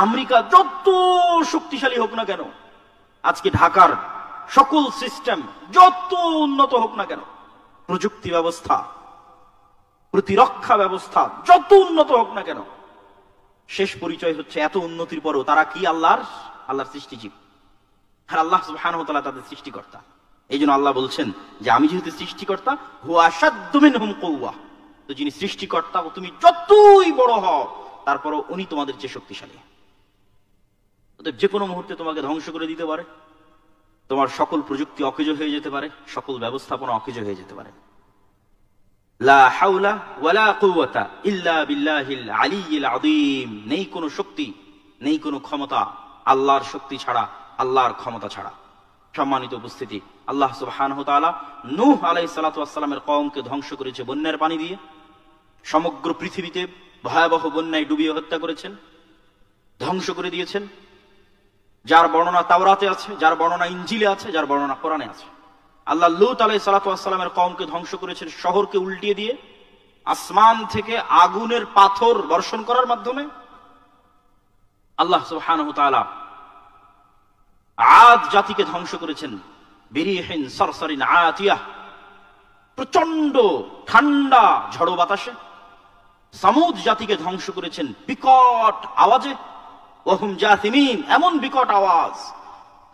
America যত শক্তিশালী হোক না কেন, আজকে ঢাকার সকল সিস্টেম যত উন্নত হোক না কেন, প্রযুক্তি ব্যবস্থা, প্রতিরক্ষা ব্যবস্থা যত উন্নত হোক না কেন, শেষ পরিচয় হচ্ছে এত উন্নতির পরও তারা কি আল্লাহর সৃষ্টিজীব। আর আল্লাহ সুবহানাহু ওয়া তাআলা তাদের সৃষ্টিকর্তা। এই জন্য আল্লাহ বলছেন যে আমি যেহেতু সৃষ্টিকর্তা, হুয়া আশাদ্দু মিনহুম কুওয়া, তো যিনি সৃষ্টিকর্তা ও তুমি যতই বড় হও তারপরও উনি তোমাদের চেয়ে শক্তিশালী। অতএব যে কোনো মুহূর্তে তোমাকে ধ্বংস করে দিতে পারে, তোমার সকল প্রযুক্তি অকেজো হয়ে যেতে পারে, সকল ব্যবস্থাপনা অকেজো হয়ে যেতে পারে। লা হাওলা ওয়ালা কুওয়াতা ইল্লা বিল্লাহিল আলিয়্যিল আযীম, নেই কোনো শক্তি, নেই কোনো ক্ষমতা আল্লাহর শক্তি ছাড়া, আল্লাহর ক্ষমতা ছাড়া। সম্মানিত উপস্থিতি, আল্লাহ সুবহানাহু ওয়া তাআলা নূহ আলাইহিস সালাতু ওয়াস সালামের কওমকে ধ্বংস করেছে বন্যার পানি দিয়ে। সমগ্র পৃথিবীতে ভয়াবহ বন্যায় ডুবিয়ে হত্যা করেছেন, ধ্বংস করে দিয়েছেন। যার বর্ণনা তাওরাতে আছে, যার বর্ণনা ইনজিলে আছে, যার বর্ণনা কোরআনে আছে। আল্লাহ লূত আলাইহিস সালাতু ওয়াস সালামের কওমকে ধ্বংস করেছেন শহরকে উল্টিয়ে দিয়ে, আসমান থেকে আগুনের পাথর বর্ষণ করার মাধ্যমে। আল্লাহ সুবহানাহু ওয়া তাআলা আদ জাতিকে ধ্বংস করেছেন বিরিহিন সরসরিন আতিয়াহ, প্রচন্ড ঠান্ডা ঝড়ো বাতাসে। সামুদ জাতিকে ধ্বংস করেছেন বিকট আওয়াজে, ওয়াহুম জাসিমিন, এমন বিকট আওয়াজ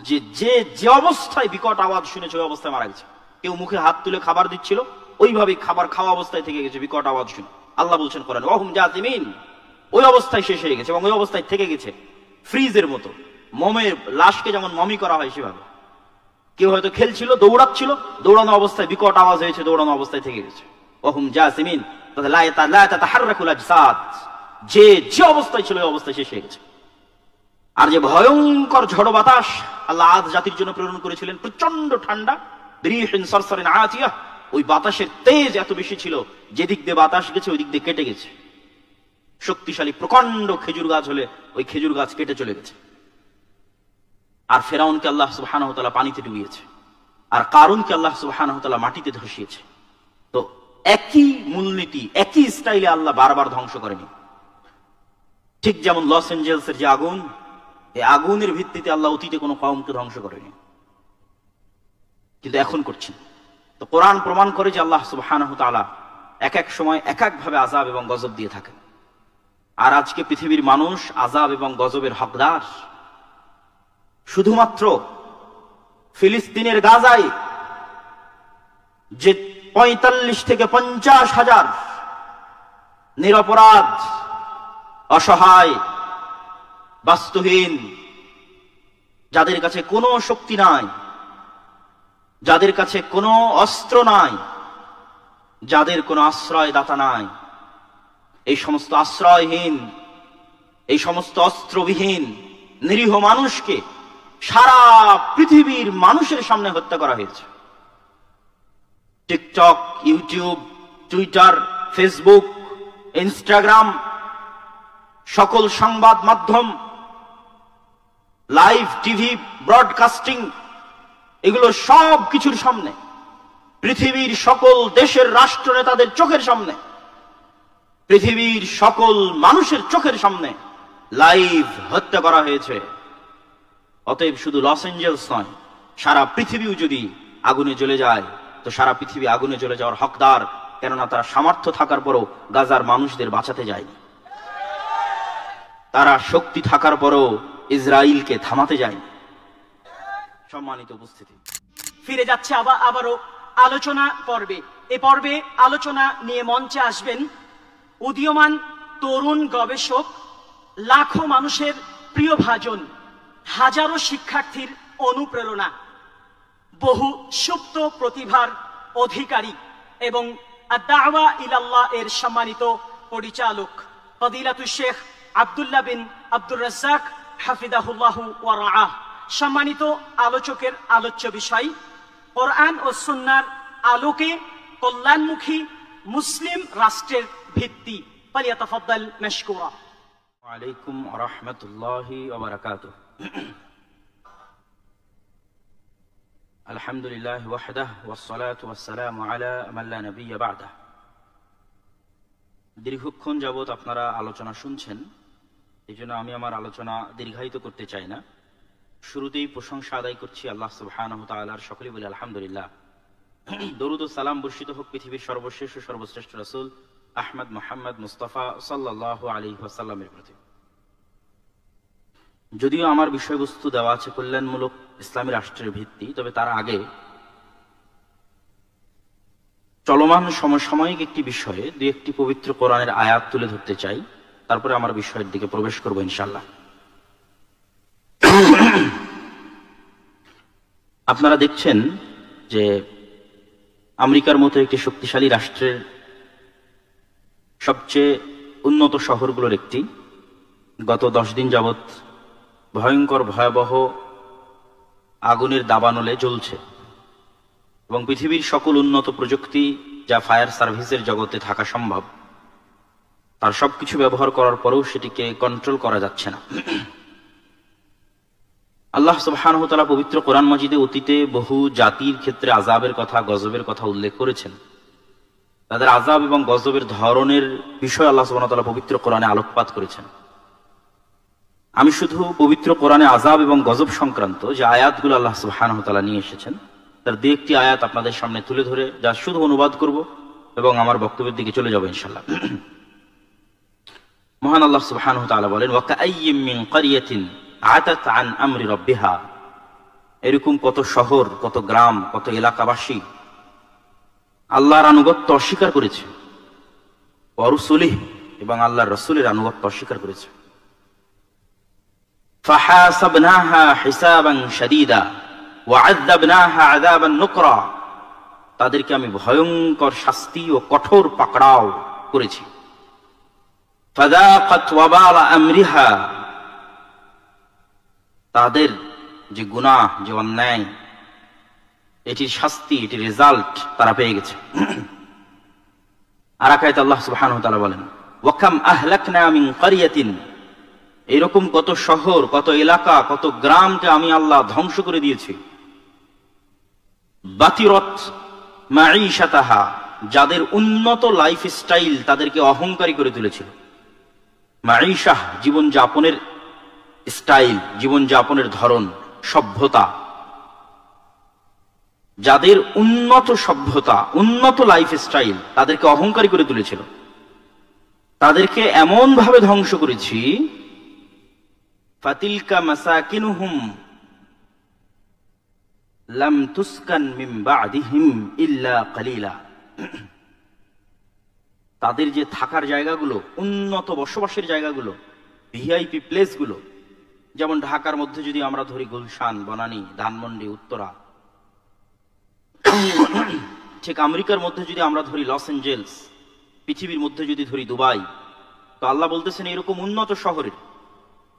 যে যে অবস্থায় বিকট আওয়াজ শুনেছে ওই অবস্থায় মারা গেছে। কেউ মুখে হাত তুলে খাবার দিচ্ছিল, ওইভাবে খাবার খাওয়া অবস্থায় থেকে গেছে বিকট আওয়াজ শুনে। আল্লাহ বলছেন কোরআনে, ওয়াহুম জাসিমিন, ওই অবস্থায় শেষ হয়ে গেছে এবং ওই অবস্থায় থেকে গেছে ফ্রিজের মতো। মমের লাশকে যেমন মমি করা হয় সেভাবে। কেউ হয়তো খেলছিল, দৌড়াচ্ছিল, দৌড়ানো অবস্থায় বিকট আওয়াজ হয়েছে, দৌড়ানো অবস্থায় থেকে গেছে। ওয়াহুম জাসিমিন, লা তাতাহাররাকুল আজসাদ, যে অবস্থায় ছিল ওই অবস্থায় শেষ হয়ে গেছে। আর যে ভয়ঙ্কর ঝড় বাতাস আল্লাহ আদ জাতির জন্য প্রেরণ করেছিলেন, প্রচন্ড ঠান্ডা, বিরিহিন সরসরিন আতিয়াহ, ওই বাতাসের তেজ এত বেশি ছিল যে দিক দিয়ে বাতাস গেছে ওই দিক দিয়ে কেটে গেছে। শক্তিশালী প্রকাণ্ড খেজুর গাছ হলে ওই খেজুর গাছ কেটে চলে গেছে। আর ফেরাউনকে আল্লাহ সুবহানাহু ওয়া তাআলা পানিতে ডুবিয়েছে, আর কারুনকে আল্লাহ সুবহানাহু ওয়া তাআলা মাটিতে ধসিয়েছে। তো একই মূলনীতি, একই স্টাইলে আল্লাহ বারবার ধ্বংস করেনি। ঠিক যেমন লস এঞ্জেলসের যে আগুন, এই আগুনের ভিত্তিতে আল্লাহ অতীতে কোনো কওমকে ধ্বংস করেনি, কিন্তু এখন করছেন। তো কোরআন প্রমাণ করে যে আল্লাহ সুবহানাহু ওয়া তাআলা এক এক সময় এক এক ভাবে আযাব এবং গজব দিয়ে থাকেন। আর আজকে পৃথিবীর মানুষ আযাব এবং গজবের হকদার। শুধুমাত্র ফিলিস্তিনের গাজায় যে ৪৫ থেকে ৫০,০০০ নিরপরাধ, অসহায়, বাস্তুহীন, যাদের কাছে কোনো শক্তি নাই, যাদের কাছে কোনো অস্ত্র নাই, যাদের কোনো আশ্রয়দাতা নাই, এই সমস্ত আশ্রয়হীন, এই সমস্ত অস্ত্রবিহীন নিরীহ মানুষকে সারা পৃথিবীর মানুষের সামনে হত্যা করা হয়েছে। TikTok, YouTube, Twitter, Facebook, Instagram, সকল সংবাদ মাধ্যম, লাইভ টিভি ব্রডকাস্টিং, এগুলো সব কিছুর সামনে, পৃথিবীর সকল দেশের রাষ্ট্রনেতাদের চোখের সামনে, পৃথিবীর সকল মানুষের চোখের সামনে লাইভ হত্যা করা হয়েছে। অতএব শুধু লস এঞ্জেলস নয়, সারা পৃথিবীও যদি আগুনে জ্বলে যায় তো সারা পৃথিবী আগুনে জ্বলে যাওয়ার হকদার, কেননা তারা সামর্থ্য থাকার পরও গাজার মানুষদের বাঁচাতে যায়নি, তারা শক্তি থাকার পরও ইসরায়েলকে থামাতে যায়নি। সম্মানিত উপস্থিতি, ফিরে যাচ্ছে আবারও আলোচনা পর্বে। এ পর্বে আলোচনা নিয়ে মঞ্চে আসবেন উদীয়মান তরুণ গবেষক, লাখো মানুষের প্রিয় ভাজন, হাজারো শিক্ষার্থীর অনুপ্রেরণা, বহু সুপ্ত প্রতিভার অধিকারী এবং আদ-দাওয়া ইলাল্লাহ এর সম্মানিত পরিচালক ফদিলাতুশ শেখ আব্দুল্লাহ বিন আব্দুর রাজ্জাক হাফিজাহুল্লাহু ওয়া রাআহ। সম্মানিত আলোচকের আলোচ্য বিষয় কোরআন ও সুন্নাহর আলোকে কল্যাণমুখী মুসলিম রাষ্ট্রের ভিত্তি। ফালিয়াতাফাদ্দাল মাশকুরা। ওয়া আলাইকুম ওয়া রাহমাতুল্লাহি ওয়া বারাকাতুহু। আলহামদুলিল্লাহ ওয়াহদাহু ওয়াসসালাতু ওয়াসসালামু আলা মান লা নাবিয়্যা বা'দাহু। দীর্ঘক্ষণ যাবত আপনারা আলোচনা শুনছেন এই জন্য আমি আমার আলোচনা দীর্ঘায়িত করতে চাই না। শুরুতেই প্রশংসা আদায় করছি আল্লাহ সুবহানাহু ওয়া তাআলার, সকলেই বলি আলহামদুলিল্লাহ। দরুদ ও সালাম বর্ষিত হোক পৃথিবীর সর্বশেষ ও সর্বশ্রেষ্ঠ রাসূল আহমদ মুহাম্মদ মুস্তাফা সাল্লাল্লাহু আলাইহি ওয়াসাল্লামের প্রতি। যদিও আমার বিষয়বস্তু দেওয়া আছে কল্যাণমূলক ইসলামী রাষ্ট্রের ভিত্তি, তবে তার আগে চলমান সমসাময়িক একটি বিষয়ে দুই একটি পবিত্র কোরআনের আয়াত তুলে ধরতে চাই, তারপরে আমার বিষয়ের দিকে প্রবেশ করব ইনশাআল্লাহ। আপনারা দেখছেন যে আমেরিকার মতো একটি শক্তিশালী রাষ্ট্রের সবচেয়ে উন্নত শহরগুলোর একটি গত 10 দিন যাবৎ ভয়ঙ্কর ভয়াবহ আগুনের দাবানলে জ্বলছে, এবং পৃথিবীর সকল উন্নত প্রযুক্তি যা ফায়ার সার্ভিসের জগতে থাকা সম্ভব তার সবকিছু ব্যবহার করার পরেও সেটিকে কন্ট্রোল করা যাচ্ছে না। আল্লাহ সুবহানাহু ওয়া তাআলা পবিত্র কোরআন মাজিদে অতীতে বহু জাতির ক্ষেত্রে আযাবের কথা, গজবের কথা উল্লেখ করেছেন। তাদের আযাব এবং গজবের ধরনের বিষয় আল্লাহ সুবহানাহু ওয়া তাআলা পবিত্র কোরআনে আলোকপাত করেছেন। আমি শুধু পবিত্র কোরআনে আযাব এবং গজব সংক্রান্ত যে আয়াতগুলো আল্লাহ সুবহানাহু ওয়া তাআলা নিয়ে এসেছেন তার দুই একটি আয়াত আপনাদের সামনে তুলে ধরে যা শুধু অনুবাদ করব এবং আমার বক্তব্যের দিকে চলে যাব ইনশাআল্লাহ। মহান আল্লাহ সুবহানাহু ওয়া তাআলা বলেন, ওয়া কাআইয়্যিম মিন ক্বরিয়াতিন আতাত আন আমরি রাব্বিহা, এরকম কত শহর, কত গ্রাম, কত এলাকাবাসী আল্লাহর আনুগত্য অস্বীকার করেছে, ওয়া রুসুলিহি, এবং আল্লাহর রাসূলের আনুগত্য অস্বীকার করেছে। ফাহাসাবনাহা হিসাবান শাদীদা ওয়া আযাবনাহা আযাবান নুকরা, তাদেরকে আমি ভয়ঙ্কর শাস্তি ও কঠোর পাকড়াও করেছি। ফাযাকাত ওয়াবালা আমরিহা, তাদের যে গুনাহ, যে অন্যায়, এটির শাস্তি, এটির রেজাল্ট তারা পেয়ে গেছে। আর এক আয়াতে আল্লাহ সুবহানাহু ওয়া তাআলা বলেন, ওয়া কাম আহলাকনা মিন ক্বরিয়াতিন, এরকম কত শহর, কত এলাকা, কত গ্রামকে আমি আল্লাহ ধ্বংস করে দিয়েছি। বাতিরত মাঈশাতাহা, যাদের উন্নত লাইফস্টাইল তাদেরকে অহংকারী করে তুলেছিল। মাঈশাহ, জীবন যাপনের স্টাইল, জীবন যাপনের ধরন, সভ্যতা, যাদের উন্নত সভ্যতা, উন্নত লাইফস্টাইল তাদেরকে অহংকারী করে তুলেছিল, তাদেরকে এমন ভাবে ধ্বংস করেছি। ফাতিলকা মাসাকিনুহুম লাম তুসকান মিন বা'দিহিম ইল্লা কালিলা, তাদের যে থাকার জায়গাগুলো, উন্নত বসবাসের জায়গাগুলো, ভিআইপি প্লেসগুলো, যেমন ঢাকার মধ্যে যদি আমরা ধরি গুলশান, বনানী, ধানমন্ডি, উত্তরা, ঠিক আমেরিকার মধ্যে যদি আমরা ধরি লস এঞ্জেলস, পৃথিবীর মধ্যে যদি ধরি দুবাই, তো আল্লাহ বলতেছেন এরকম উন্নত শহরের,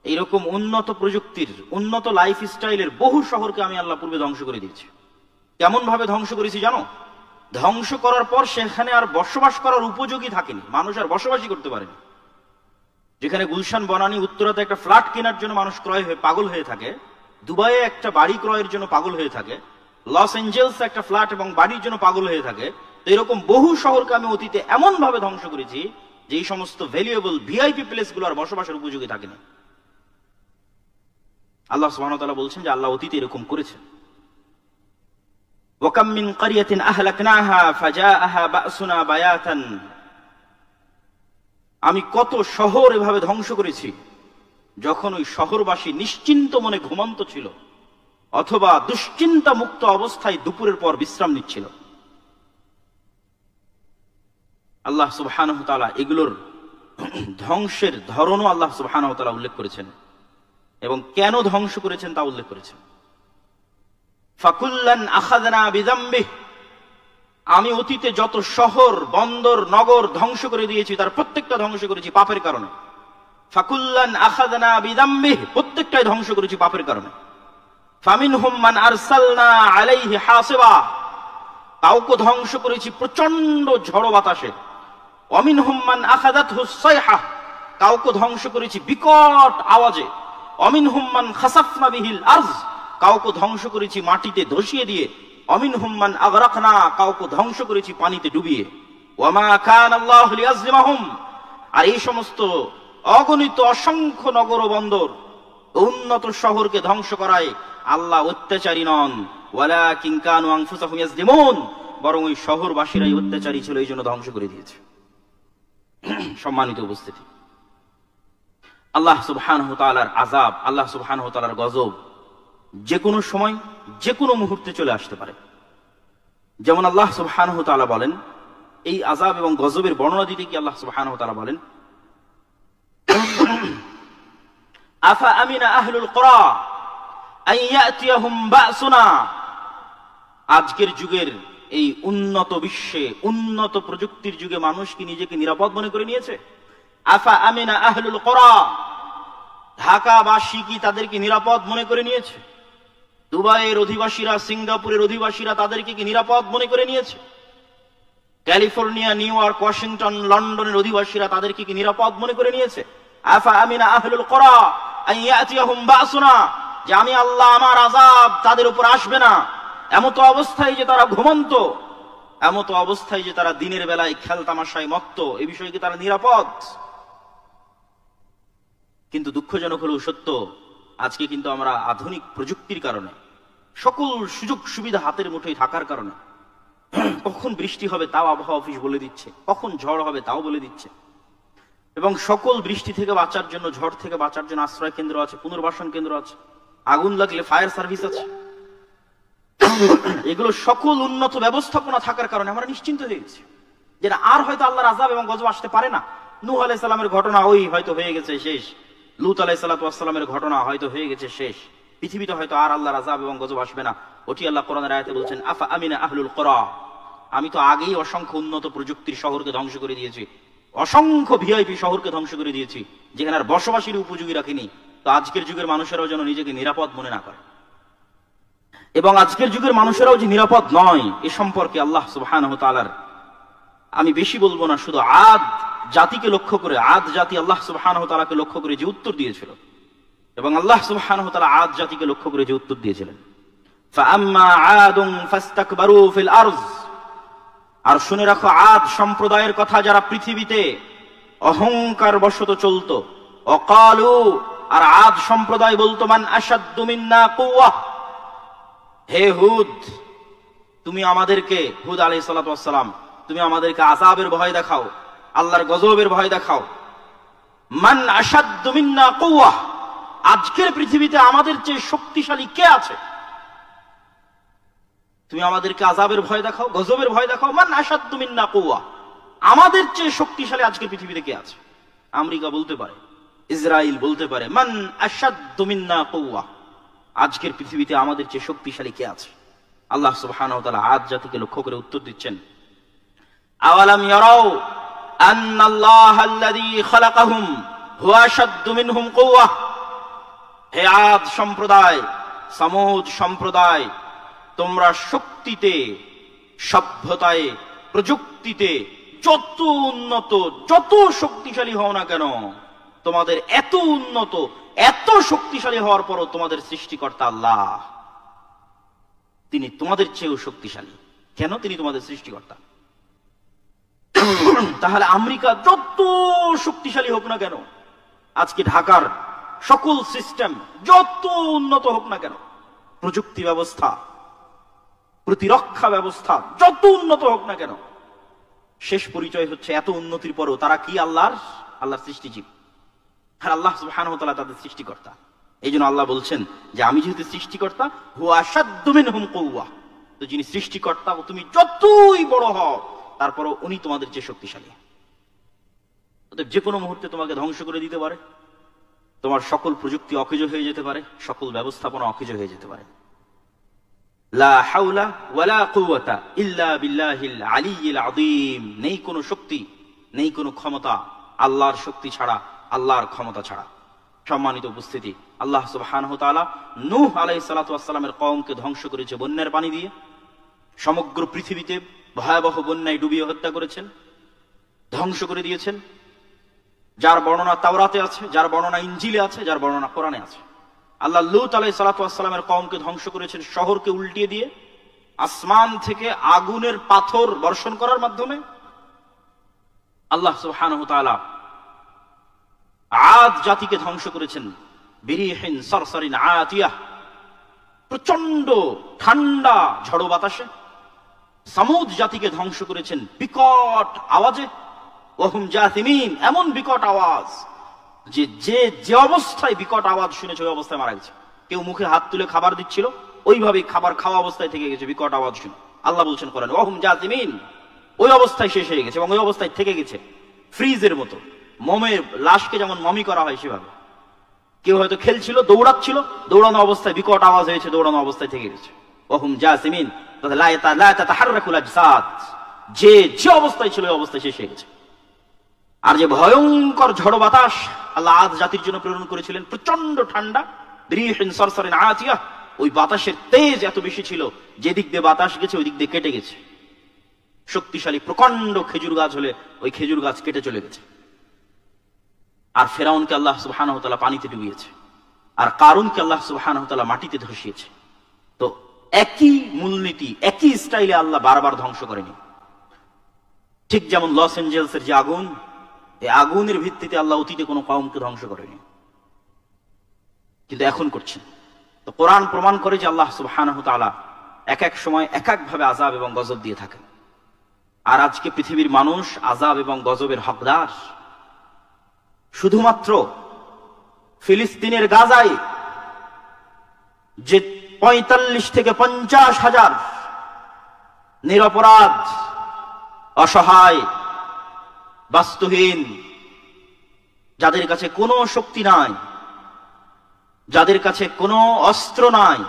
এইরকম উন্নত প্রযুক্তির, উন্নত লাইফ স্টাইলের বহু শহরকে আমি আল্লাহ পূর্বে ধ্বংস করে দিয়েছি। কেমন ভাবে ধ্বংস করেছি জানো? ধ্বংস করার পর সেখানে আর বসবাস করার উপযোগী থাকেনি, মানুষ আর বসবাসই করতে পারেনি। যেখানে গুলশান, বনানী, উত্তরাতে একটা ফ্ল্যাট কেনার জন্য মানুষ পাগল হয়ে থাকে, দুবাইয়ে একটা বাড়ি ক্রয়ের জন্য পাগল হয়ে থাকে, লস এঞ্জেলস একটা ফ্ল্যাট এবং বাড়ির জন্য পাগল হয়ে থাকে, তো এরকম বহু শহরকে আমি অতীতে এমন ভাবে ধ্বংস করেছি যে এই সমস্ত ভ্যালুয়েবল ভিআইপি প্লেস গুলো আর বসবাসের উপযোগী থাকেনি। আল্লাহ সুবহানাহু ওয়া তাআলা বলছেন যে আল্লাহ অতীতে এরকম করেছেন। ওয়া কাম মিন ক্বরিয়াতিন আহলাকনাহা ফাজাআহা বা'সুনা বায়াতান, আমি কত শহর এভাবে ধ্বংস করেছি যখন ওই শহরবাসী নিশ্চিন্ত মনে ঘুমন্ত ছিল অথবা দুশ্চিন্তা মুক্ত অবস্থায় দুপুরের পর বিশ্রাম নিচ্ছিল। আল্লাহ সুবহানাহু ওয়া তাআলা এগুলোর ধ্বংসের ধরনও আল্লাহ সুবহানাহু ওয়া তাআলা উল্লেখ করেছেন এবং কেন ধ্বংস করেছেন তা উল্লেখ করেছেন। ফাকুল্লান আখাযনা বিযামবিহি, আমি অতীতে যত শহর, বন্দর, নগর ধ্বংস করে দিয়েছি তার প্রত্যেকটা ধ্বংস করেছি পাপের কারণে। ফাকুল্লান আখাযনা বিযামবিহি, প্রত্যেকটাই ধ্বংস করেছি পাপের কারণে। ফামিনহুম মান আরসালনা আলাইহি হাসিবা, কাউকে ধ্বংস করেছি প্রচন্ড ঝড়ো বাতাসে। ওয়ামিনহুম মান আখাযাতহু সাইহা, কাউকে ধ্বংস করেছি বিকট আওয়াজে। ওয়ামিনহুম মান খাসাফনা বিহিল আরজ, কাউকে ধ্বংস করেছি মাটিতে ধসিয়ে দিয়ে। অমিনহুম মান আগরাকনা, কাউকে ধ্বংস করেছি পানিতে ডুবিয়ে। ওয়ামা কানা আল্লাহু লিয়াযলিমাহুম, আর এই সমস্ত অগণিত অসংখ্য নগর ও বন্দর উন্নত শহরকে ধ্বংস করায় আল্লাহ অত্যাচারী নন, ওয়ালাকিন কানু আনফুসাহুম ইয়াজলিমুন, বরং ওই শহরবাসীরাই অত্যাচারী ছিল, এই জন্য ধ্বংস করে দিয়েছে। সম্মানিত উপস্থিতি, আল্লাহ সুবহানাহু ওয়া তাআলার আযাব, আল্লাহ সুবহানাহু ওয়া তাআলার গজব যে কোনো সময় যে কোনো মুহূর্তে চলে আসতে পারে। যেমন আল্লাহ সুবহানাহু ওয়া তাআলা বলেন, এই আযাব এবং গজবের বর্ণনা দিতে কি আল্লাহ সুবহানাহু ওয়া তাআলা বলেন, আফা আমিনা আহলুল কুরা আন ইয়াতিয়াহুম বাসুনা। আজকের যুগের এই উন্নত বিশ্বে, উন্নত প্রযুক্তির যুগে মানুষ কি নিজেকে নিরাপদ মনে করে নিয়েছে? আফা আমিনা আহলুল কুরা, ঢাকাবাসী কি তাদেরকে নিরাপদ মনে করে নিয়েছে? দুবাইয়ের অধিবাসীরা, সিঙ্গাপুরের অধিবাসীরা তাদেরকে কি নিরাপদ মনে করে নিয়েছে? ক্যালিফোর্নিয়া, নিউ ইয়র্ক, ওয়াশিংটন, লন্ডনের অধিবাসীরা তাদেরকে কি নিরাপদ মনে করে নিয়েছে? আফা আমিনা আহলুল কুরা আন ইয়াতিয়াহুম বাসুনা, যে আমি আল্লাহ, আমার আযাব তাদের উপর আসবে না, এমত অবস্থায় যে তারা ঘুমন্ত, এমত অবস্থায় যে তারা দিনের বেলায় খেল তামাশায় মত্ত, এই বিষয়ে কি তারা নিরাপদ? কিন্তু দুঃখজনক হলেও সত্য, আজকে কিন্তু আমরা আধুনিক প্রযুক্তির কারণে, সকল সুযোগ সুবিধা হাতের মুঠোয় থাকার কারণে, কখন বৃষ্টি হবে তাও আবহাওয়া অফিস বলে দিচ্ছে, কখন ঝড় হবে তাও বলে দিচ্ছে, এবং সকল বৃষ্টি থেকে বাঁচার জন্য, ঝড় থেকে বাঁচার জন্য আশ্রয় কেন্দ্র আছে, পুনর্বাসন কেন্দ্র আছে, আগুন লাগলে ফায়ার সার্ভিস আছে। এগুলো সকল উন্নত ব্যবস্থাপনা থাকার কারণে আমরা নিশ্চিন্ত হয়ে গেছি যে আর হয়তো আল্লাহর আযাব এবং গজব আসতে পারে না। নূহ আলাইহিস সালামের ঘটনা ওই হয়তো হয়ে গেছে শেষ, লূত আলাইহিস সালামের ঘটনা হয়তো হয়ে গেছে শেষ, পৃথিবীতে হয়তো আর আল্লাহর আযাব এবং গজব আসবে না। ওটি আল্লাহ কোরআনের আয়াতে বলছেন, আফা আমিনা আহলুল কুরা, আমি তো আগেই অসংখ্য উন্নত প্রযুক্তির শহরকে ধ্বংস করে দিয়েছি, অসংখ্য ভিআইপি শহরকে ধ্বংস করে দিয়েছি, যেখানে আর বসবাসীর উপযোগী রাখিনি। তো আজকের যুগের মানুষেরাও যেন নিজেকে নিরাপদ মনে না করে, এবং আজকের যুগের মানুষেরাও যে নিরাপদ নয় এ সম্পর্কে আল্লাহ সুবহানাহু ওয়া তাআলার, আমি বেশি বলবো না, শুধু আদ জাতিকে লক্ষ্য করে, আদ জাতি আল্লাহ সুবহানাহু ওয়া তাআলাকে লক্ষ্য করে যে উত্তর দিয়েছিল, এবং আল্লাহ সুবহানাহু ওয়া তাআলা আদ জাতিকে লক্ষ্য করে যে উত্তর দিয়েছিলেন, ফাআম্মা আদুন ফাস্তাকবারু ফিল আরজ। আর শুনে রাখো, আদ সম্প্রদায়ের কথা, যারা পৃথিবীতে অহংকার বশত চলতো, অকালু, আর আদ সম্প্রদায় বলতো, মান আশাদ্দু মিন্না কুওয়া, হে হুদ, তুমি আমাদেরকে, হুদ আলাইহিস সালাতু ওয়াস সালাম, তুমি আমাদেরকে আযাবের ভয় দেখাও, আল্লাহর গজবের ভয় দেখাও। মান আশাদ্দু মিন্না কুওয়া, আজকের পৃথিবীতে আমাদের চেয়ে শক্তিশালী কে আছে? তুমি আমাদেরকে আযাবের ভয় দেখাও, গজবের ভয় দেখাও। মান আশাদ্দু মিন্না কুওয়া, আমাদের চেয়ে শক্তিশালী আজকের পৃথিবীতে কে আছে? আমেরিকা বলতে পারে, ইসরায়েল বলতে পারে, মান আশাদ্দু মিন্না কুওয়া, আজকের পৃথিবীতে আমাদের চেয়ে শক্তিশালী কে আছে? আল্লাহ সুবহানাহু ওয়া তাআলা আদ জাতিকে লক্ষ্য করে উত্তর দিচ্ছেন, আওয়ালাম ইয়ারাউ আন্নাল্লাহা আল্লাযী খালাকাহুম হুয়া আশাদ্দু মিনহুম কুওয়া। হে আদ সম্প্রদায়, সামুদ সম্প্রদায়, তোমরা শক্তিতে, সভ্যতায়, প্রযুক্তিতে যত উন্নত, যত শক্তিশালী হও না কেন, তোমাদের এত উন্নত, এত শক্তিশালী হওয়ার পরও তোমাদের সৃষ্টিকর্তা আল্লাহ, তিনি তোমাদের চেয়েও শক্তিশালী। কেন? তিনি তোমাদের সৃষ্টিকর্তা। তাহলে আমেরিকা যত শক্তিশালী হোক না কেন, আজকে ঢাকার সকল সিস্টেম যত উন্নত হোক না কেন, প্রযুক্তি ব্যবস্থা, প্রতিরক্ষা ব্যবস্থা যত উন্নত হোক না কেন, শেষ পরিচয় হচ্ছে এত উন্নতির পরও তারা কি? আল্লাহর সৃষ্টিজীব, আর আল্লাহ সুবহানাহু ওয়া তাআলা তাদের সৃষ্টিকর্তা। এই জন্য আল্লাহ বলছেন যে আমি যেহেতু সৃষ্টিকর্তা, হুয়া আশাদ্দু মিনহুম কুওয়া, তো যিনি সৃষ্টিকর্তা, তুমি যতই বড় হও তারপরও উনি তোমাদের চেয়ে শক্তিশালী। অতএব যে কোনো মুহূর্তে তোমাকে ধ্বংস করে দিতে পারে, তোমার সকল প্রযুক্তি অকেজ হয়ে যেতে পারে, সকল ব্যবস্থাপনা অকেজ হয়ে যেতে পারে। লা হাওলা ওয়ালা কুওয়াতা ইল্লা বিল্লাহিল আলিয়্যিল আযীম, নেই কোনো শক্তি, নেই কোনো ক্ষমতা আল্লাহর শক্তি ছাড়া, আল্লাহর ক্ষমতা ছাড়া। সম্মানিত উপস্থিতি, আল্লাহ সুবহানাহু ওয়া তাআলা নূহ আলাইহিস সালাতু ওয়াস সালামের কওমকে ধ্বংস করেছে বন্যার পানি দিয়ে, সমগ্র পৃথিবীতে ভয়াবহ বন্যায় ডুবিয়ে হত্যা করেছেন, ধ্বংস করে দিয়েছেন, যার বর্ণনা তাওরাতে আছে, যার বর্ণনা ইনজিলে আছে, যার বর্ণনা কোরআনে আছে। আল্লাহ লূত আলাইহিস সালাতু ওয়াস সালামের কওমকে ধ্বংস করেছেন শহরকে উল্টিয়ে দিয়ে, আসমান থেকে আগুনের পাথর বর্ষণ করার মাধ্যমে। আল্লাহ সুবহানাহু ওয়া তাআলা আদ জাতিকে ধ্বংস করেছেন বিরিহিন সরসরিন আতিয়াহ, প্রচন্ড ঠান্ডা ঝড়ো বাতাসে। সামুদ জাতিকে ধ্বংস করেছেন বিকট আওয়াজে, ওহুম জাসিমিন, এমন বিকট আওয়াজ যে যে যে অবস্থায় বিকট আওয়াজ শুনেছে ওই অবস্থায় মারা গেছে। কেউ মুখে হাত তুলে খাবার দিচ্ছিল, ওইভাবে খাবার খাওয়া অবস্থায় থেকে গেছে বিকট আওয়াজ শুনে। আল্লাহ বলছেন কোরআনে, ওহুম জাসিমিন, ওই অবস্থায় শেষ হয়ে গেছে এবং ওই অবস্থায় থেকে গেছে ফ্রিজের মতো। মমের লাশকে যেমন মমি করা হয় সেভাবে। কেউ হয়তো খেলছিল, দৌড়াচ্ছিল, দৌড়ানো অবস্থায় বিকট আওয়াজ হয়েছে, দৌড়ানো অবস্থায় থেকে গেছে। ওহুম জাসিমিন, যে যে অবস্থায় ছিল ওই অবস্থায় শেষ হয়ে গেছে। আর যে ভয়ঙ্কর ঝড় বাতাস আল্লাহ আদ জাতির জন্য প্রেরণ করেছিলেন, প্রচন্ড ঠান্ডা, রিহিন সরসরিন আতিয়াহ, ওই বাতাসের তেজ এত বেশি ছিল যেদিক দিয়ে বাতাস গেছে ওই দিক দিয়ে কেটে গেছে। শক্তিশালী প্রকাণ্ড খেজুর গাছ হলে ওই খেজুর গাছ কেটে চলে গেছে। আর ফেরাউনকে আল্লাহ সুবহানাহু ওয়া তাআলা পানিতে ডুবিয়েছে, আর কারুনকে আল্লাহ সুবহানাহু ওয়া তাআলা মাটিতে ধসিয়েছে। তো একই মূলনীতি, একই স্টাইলে আল্লাহ বারবার ধ্বংস করেনি। ঠিক যেমন লস এঞ্জেলসের যে আগুন, এই আগুনের ভিত্তিতে আল্লাহ অতীতে কোনো কওমকে ধ্বংস করেনি, কিন্তু এখন করছেন। তো কোরআন প্রমাণ করে যে আল্লাহ সুবহানাহু ওয়া তাআলা এক এক সময় এক এক ভাবে আযাব এবং গজব দিয়ে থাকেন। আর আজকে পৃথিবীর মানুষ আযাব এবং গজবের হকদার। শুধুমাত্র ফিলিস্তিনের গাজায় যে ৪৫ থেকে ৫০ হাজার নিরপরাধ, অসহায়, বাস্তুহীন, যাদের কাছে কোনো শক্তি নাই, যাদের কাছে কোনো অস্ত্র নাই,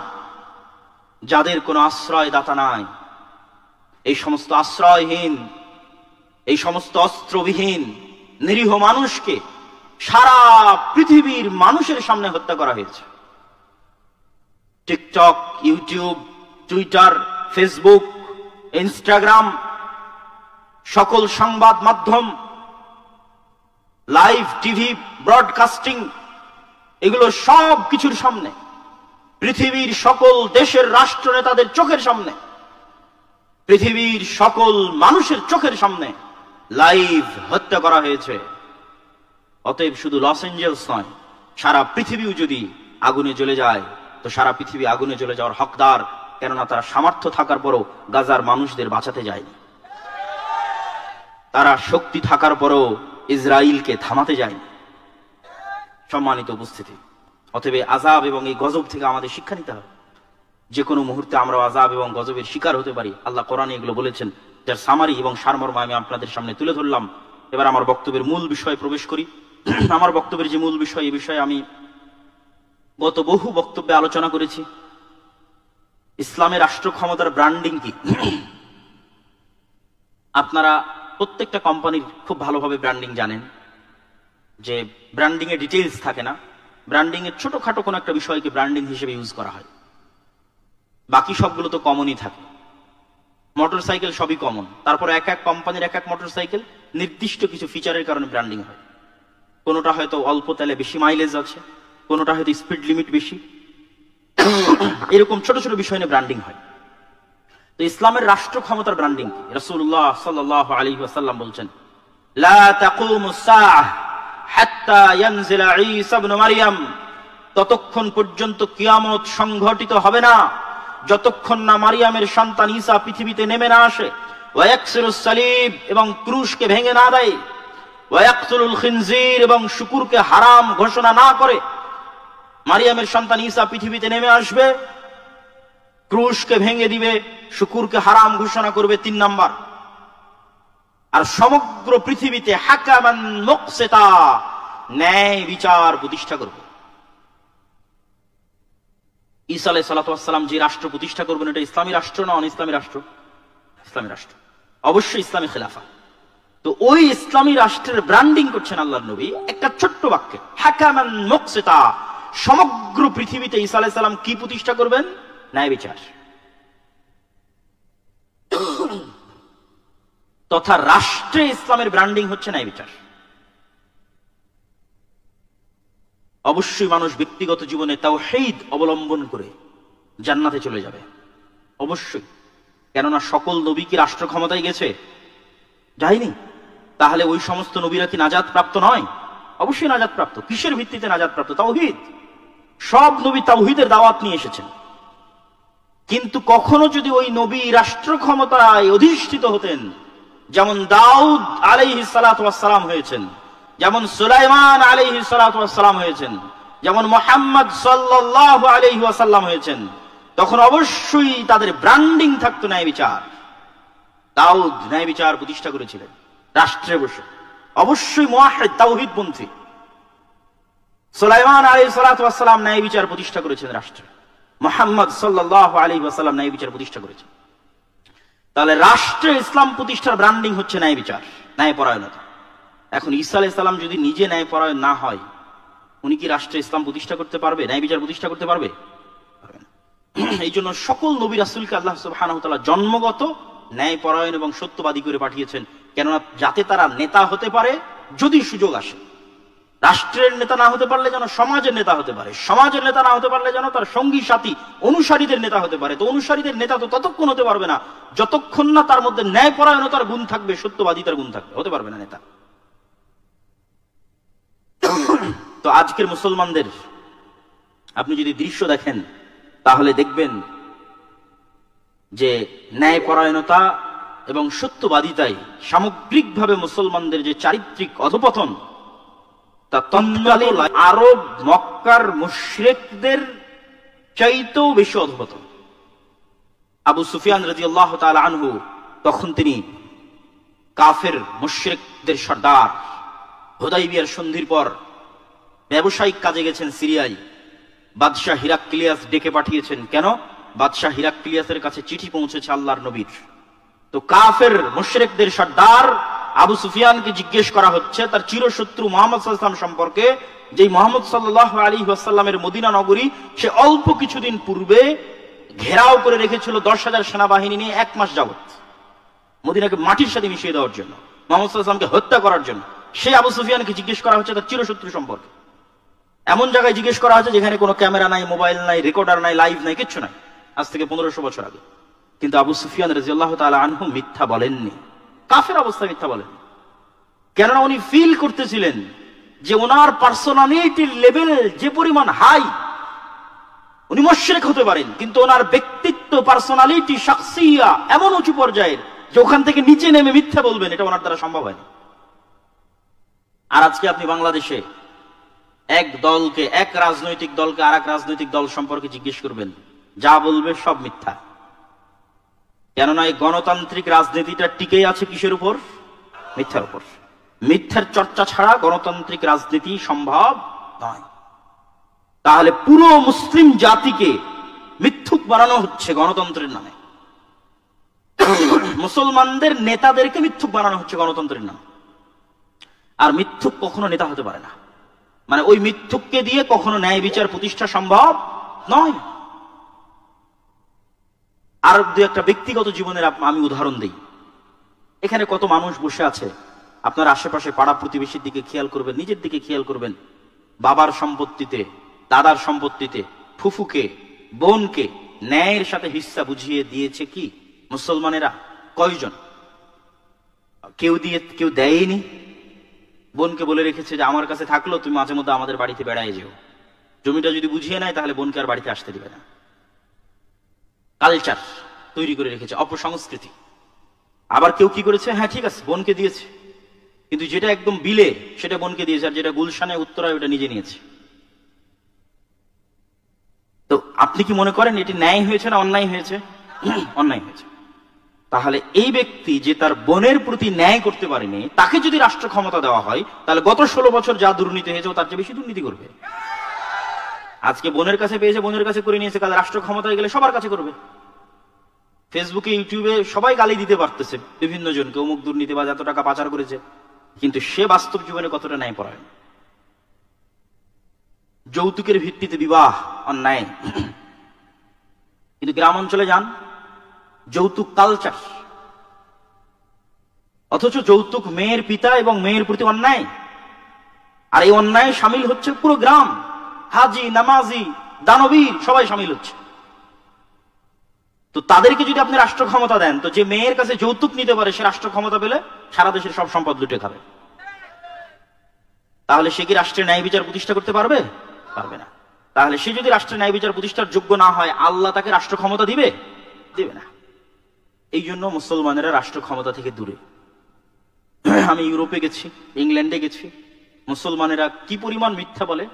যাদের কোনো আশ্রয়দাতা নাই, এই সমস্ত আশ্রয়হীন, এই সমস্ত অস্ত্রবিহীন নিরীহ মানুষকে সারা পৃথিবীর মানুষের সামনে হত্যা করা হয়েছে। TikTok, YouTube, Twitter, Facebook, Instagram, সকল সংবাদ মাধ্যম, লাইভ টিভি ব্রডকাস্টিং, এগুলো সব কিছুর সামনে, পৃথিবীর সকল দেশের রাষ্ট্র নেতাদের চোখের সামনে, পৃথিবীর সকল মানুষের চোখের সামনে লাইভ হত্যা করা হয়েছে। অতএব শুধু লস এঞ্জেলস নয়, সারা পৃথিবীও যদি আগুনে জ্বলে যায় তো সারা পৃথিবী আগুনে জ্বলে যাওয়ার হকদার, কেননা তারা সামর্থ্য থাকার পরও গাজার মানুষদের বাঁচাতে যায়নি। তারা শক্তি থাকার পরও ইসরায়েলকে থামাতে যায়নি। সম্মানিত উপস্থিতি, অতএব আযাব এবং এই গজব থেকে আমাদের শিক্ষা নিতে হবে। যে কোনো মুহূর্তে আমরা আযাব এবং গজবের শিকার হতে পারি। আল্লাহ কোরআনে এগুলো বলেছেন, যার সামারি এবং সারমর্ম আমি আপনাদের সামনে তুলে ধরলাম। এবার আমার বক্তব্যের মূল বিষয়ে প্রবেশ করি। আমার বক্তব্যের যে মূল বিষয়, এই বিষয়ে আমি গত বহু বক্তব্যে আলোচনা করেছি। ইসলামের রাষ্ট্র ক্ষমতার ব্র্যান্ডিং কি? আপনারা প্রত্যেকটা কোম্পানির খুব ভালোভাবে ব্র্যান্ডিং জানেন, যে ব্র্যান্ডিং এর ডিটেইলস থাকে না, ব্র্যান্ডিং এর ছোটখাটো কোনো একটা বিষয়কে ব্র্যান্ডিং হিসেবে ইউজ করা হয়, বাকি সবগুলো তো কমনই থাকে। মোটরসাইকেল সবই কমন, তারপর এক এক কোম্পানির এক এক মোটরসাইকেল নির্দিষ্ট কিছু ফিচারের কারণে ব্র্যান্ডিং হয়। কোনোটা হয়তো অল্প তেলে বেশি মাইলেজ আছে, কোনোটা হয়তো স্পিড লিমিট বেশি, এরকম ছোট ছোট বিষয় নিয়ে ব্র্যান্ডিং হয়। তো ইসলামের রাষ্ট্র ক্ষমতার ব্র্যান্ডিং কি? রাসূলুল্লাহ সাল্লাল্লাহু আলাইহি ওয়াসাল্লাম বলছেন, লা তাকুমুস সাআহ হাত্তা ইয়ানজিলা ঈসা ইবনে মারইয়াম, ততক্ষণ পর্যন্ত কিয়ামত সংঘটিত হবে না যতক্ষণ না মারিয়ামের সন্তান ঈসা পৃথিবীতে নেমে না আসে। ওয়া ইয়াকসিরুস সালিব, এবং ক্রুশকে ভেঙে না দেয়। ওয়া ইয়াকতুলুল খিনজির, এবং শুকুরকে হারাম ঘোষণা না করে। মারিয়ামের সন্তান ঈসা পৃথিবীতে নেমে আসবে, ক্রুশকে ভেঙে দিবে, শুকুরকে হারাম ঘোষণা করবে, ৩ নাম্বার। আর সমগ্র পৃথিবীতে হাকামান মুকসিতা, ন্যায় বিচার প্রতিষ্ঠা করবে। ঈসা আলাইহিস সালাতু ওয়াস সালাম যে রাষ্ট্র প্রতিষ্ঠা করবেন, এটা ইসলামী রাষ্ট্র না অন ইসলামী রাষ্ট্র? ইসলামী রাষ্ট্র, অবশ্যই ইসলামী খেলাফা। তো ওই ইসলামী রাষ্ট্রের ব্র্যান্ডিং করছেন আল্লাহর নবী একটা ছোট্ট বাক্যে, হাকামান মুকসিতা। সমগ্র পৃথিবীতে ঈসা আলাইহিস সালাম কি প্রতিষ্ঠা করবেন? ন্যায় বিচার। তথা রাষ্ট্রে ইসলামের ব্র্যান্ডিং হচ্ছে ন্যায় বিচার। অবশ্যই মানুষ ব্যক্তিগত জীবনে তাওহীদ অবলম্বন করে জান্নাতে চলে যাবে, অবশ্যই। কেননা সকল নবী কি রাষ্ট্র ক্ষমতায় গেছে? যায়নি। তাহলে ওই সমস্ত নবীরা কি নাজাত প্রাপ্ত নয়? অবশ্যই নাজাত প্রাপ্ত। কিসের ভিত্তিতে নাজাত প্রাপ্ত? তাওহীদ। সব নবী তাওহীদের দাওয়াত নিয়ে এসেছেন। কিন্তু কখনো যদি ওই নবী রাষ্ট্র ক্ষমতায় অধিষ্ঠিত হতেন, যেমন দাউদ আলাইহিস সালাতু ওয়াস সালাম হয়েছেন, যেমন সুলাইমান আলাইহিস সালাতু ওয়াস সালাম হয়েছেন, যেমন মুহাম্মদ সাল্লাল্লাহু আলাইহি ওয়াসাল্লাম হয়েছেন, তখন অবশ্যই তাদের ব্র্যান্ডিং থাকতো ন্যায় বিচার। দাউদ ন্যায় বিচার প্রতিষ্ঠা করেছিলেন রাষ্ট্রে বসে, অবশ্যই মুওয়াহহিদ তাওহীদপন্থী। সুলাইমান আলাইহিস সালাতু ওয়াস সালাম ন্যায় বিচার প্রতিষ্ঠা করেছেন রাষ্ট্রে। মুহাম্মদ সাল্লাল্লাহু আলাইহি ওয়াসাল্লাম ন্যায় বিচার প্রতিষ্ঠা করেছেন। তাহলে রাষ্ট্রে ইসলাম প্রতিষ্ঠার ব্র্যান্ডিং হচ্ছে ন্যায় বিচার, ন্যায়পরায়ণতা। এখন ঈসা আলাইহিস সালাম যদি নিজে ন্যায়পরায়ণ না হয়, উনি কি রাষ্ট্রে ইসলাম প্রতিষ্ঠা করতে পারবে, ন্যায় বিচার প্রতিষ্ঠা করতে পারবে? এই জন্য সকল নবী রাসূলকে আল্লাহ সুবহানাহু ওয়া তাআলা জন্মগত ন্যায়পরায়ণ এবং সত্যবাদী করে পাঠিয়েছেন, কেননা যাতে তারা নেতা হতে পারে যদি সুযোগ আসে। রাষ্ট্রের নেতা না হতে পারলে যেন সমাজের নেতা হতে পারে, সমাজের নেতা না হতে পারলে যেন তার সঙ্গী সাথী অনুসারীদের নেতা হতে পারে। তো অনুসারীদের নেতা তো ততক্ষণ হতে পারবে না যতক্ষণ না তার মধ্যে ন্যায়পরায়ণতার গুণ থাকবে, সত্যবাদিতার গুণ থাকবে, হতে পারবে না নেতা। তো আজকের মুসলমানদের আপনি যদি দৃশ্য দেখেন তাহলে দেখবেন যে ন্যায়পরায়ণতা এবং সত্যবাদিতাই সামগ্রিকভাবে মুসলমানদের যে চারিত্রিক অধপতন, তা তৎকালীন আরব মক্কার মুশরিকদের চাইতেও বেশি অধপতন। আবু সুফিয়ান রাদিয়াল্লাহু তাআলা আনহু তখন তিনি কাফের মুশরিকদের সর্দার। হুদাইবিয়ার সন্ধির পর ব্যবসায়িক কাজে গেছেন সিরিয়ায়। বাদশাহ হিরাক্লিয়াস ডেকে পাঠিয়েছেন। কেন? বাদশাহ হিরাক্লিয়াসের কাছে চিঠি পৌঁছেছে আল্লাহর নবীর। তো কাফের মুশরিকদের সর্দার আবু সুফিয়ানকে জিজ্ঞেস করা হচ্ছে তার চিরশত্রু মুহাম্মদ সাল্লাল্লাহু আলাইহি ওয়াসাল্লাম সম্পর্কে, যে মুহাম্মদ সাল্লাল্লাহু আলাইহি ওয়াসাল্লামের মদিনা নগরী সে অল্প কিছুদিন পূর্বে ঘেরাও করে রেখেছিল 10,000 সেনাবাহিনী নিয়ে 1 মাস যাবত, মদিনাকে মাটির সাথে মিশিয়ে দেওয়ার জন্য, মুহাম্মদ সাল্লাল্লাহু আলাইহি ওয়াসাল্লামকে হত্যা করার জন্য। সেই আবু সুফিয়ানকে জিজ্ঞেস করা হচ্ছে তার চিরশত্রু সম্পর্কে। এমন জায়গায় জিজ্ঞেস করা হচ্ছে যেখানে কোনো ক্যামেরা নাই, মোবাইল নাই, রেকর্ডার নাই, লাইভ নাই, কিচ্ছু নাই, আজ থেকে 1500 বছর আগে। কিন্তু আবু সুফিয়ান রাদিয়াল্লাহু তাআলা আনহু মিথ্যা বলেননি, কাফের অবস্থায় মিথ্যা বলেন। কেননা উনি ফিল করতেছিলেন যে ওনার পার্সোনালিটির লেভেল যে পরিমাণ হাই, উনি মুশরিক হতে পারেন কিন্তু ওনার ব্যক্তিত্ব, পার্সোনালিটি, শাখসিয়া এমন উঁচু পর্যায়ের যে ওখান থেকে নিচে নেমে মিথ্যা বলবেন এটা ওনার দ্বারা সম্ভব হয় না। আর আজকে আপনি বাংলাদেশে এক দলকে, এক রাজনৈতিক দলকে আর এক রাজনৈতিক দল সম্পর্কে জিজ্ঞেস করবেন, যা বলবে সব মিথ্যা। কেননা এই গণতান্ত্রিক রাজনীতিটা টিকে আছে কিসের উপর? মিথ্যার উপর। মিথ্যার চর্চা ছাড়া গণতান্ত্রিক রাজনীতি সম্ভব নয়। তাহলে পুরো মুসলিম জাতিকে মিথ্যুক বানানো হচ্ছে গণতন্ত্রের নামে, মুসলমানদের নেতাদেরকে মিথ্যুক বানানো হচ্ছে গণতন্ত্রের নামে। আর মিথ্যুক কখনো নেতা হতে পারে না, মানে ওই মিথ্যুককে দিয়ে কখনো ন্যায় বিচার প্রতিষ্ঠা সম্ভব নয়। আর দু একটা ব্যক্তিগত জীবনের আমি উদাহরণ দিই। এখানে কত মানুষ বসে আছে, আপনার আশেপাশে পাড়া প্রতিবেশীর দিকে খেয়াল করবেন, নিজের দিকে খেয়াল করবেন। বাবার সম্পত্তিতে, দাদার সম্পত্তিতে ফুফুকে, বোনকে ন্যায়ের সাথে হিস্সা বুঝিয়ে দিয়েছে কি মুসলমানেরা? কয়জন? কেউ দেয়নি। বোনকে বলে রেখেছে যে আমার কাছে থাকলো তুমি মাঝে মধ্যে আমাদের বাড়িতে বেড়ায় যেও। জমিটা যদি বুঝিয়ে নেয় তাহলে বোনকে আর বাড়িতে আসতে দিবে না। কালচার তৈরি করে রেখেছে, অপসংস্কৃতি। আবার কেউ কি করেছে, হ্যাঁ ঠিক আছে বোনকে দিয়েছে, কিন্তু যেটা একদম বিলে সেটা বোনকে দিয়েছে, আর যেটা গুলশানে উত্তরায় ওটা নিজে নিয়েছে। তো আপনি কি মনে করেন এটি ন্যায় হয়েছে না অন্যায় হয়েছে? অন্যায় হয়েছে। তাহলে এই ব্যক্তি যে তার বোনের প্রতি ন্যায় করতে পারেনি, তাকে যদি রাষ্ট্র ক্ষমতা দেওয়া হয় তাহলে গত 16 বছর যা দুর্নীতি হয়েছে তার চেয়ে বেশি দুর্নীতি করবে। আজকে বোনের কাছে পেয়েছে, বোনের কাছে করে নিয়েছে, কাল রাষ্ট্র ক্ষমতায় গেলে সবার কাছে করবে। ফেসবুকে, ইউটিউবে সবাই গালি দিতে পারতেছে বিভিন্ন জনকে, অমুক দুর্নীতিবাজ এত টাকা পাচার করেছে, কিন্তু সে বাস্তব জীবনে কতটা ন্যায় পরায়ণ। যৌতুকের ভিত্তিতে বিবাহ অন্যায়, কিন্তু গ্রাম অঞ্চলে যান, যৌতুক কালচার, অথচ যৌতুক মেয়ের পিতা এবং মেয়ের প্রতি অন্যায়। আর এই অন্যায় সামিল হচ্ছে পুরো গ্রাম, হাজি, নামাজি, দানবীর সবাই সামিল হচ্ছে। তো তাদেরকে যদি আপনি রাষ্ট্র ক্ষমতা দেন, তো যে মেয়ের কাছে যৌতুক নিতে পারে সে রাষ্ট্র ক্ষমতা পেলে সারা দেশের সব সম্পদ লুটে খাবে। তাহলে সে কি রাষ্ট্রের ন্যায় বিচার প্রতিষ্ঠা করতে পারবে? পারবে না। তাহলে সে যদি রাষ্ট্রের ন্যায় বিচার প্রতিষ্ঠার যোগ্য না হয়, আল্লাহ তাকে রাষ্ট্র ক্ষমতা দিবে? দিবে না। এই জন্য মুসলমানেরা রাষ্ট্র ক্ষমতা থেকে দূরে। আমি ইউরোপে গেছি, ইংল্যান্ডে গেছি, মুসলমানেরা কি পরিমাণ মিথ্যা বলে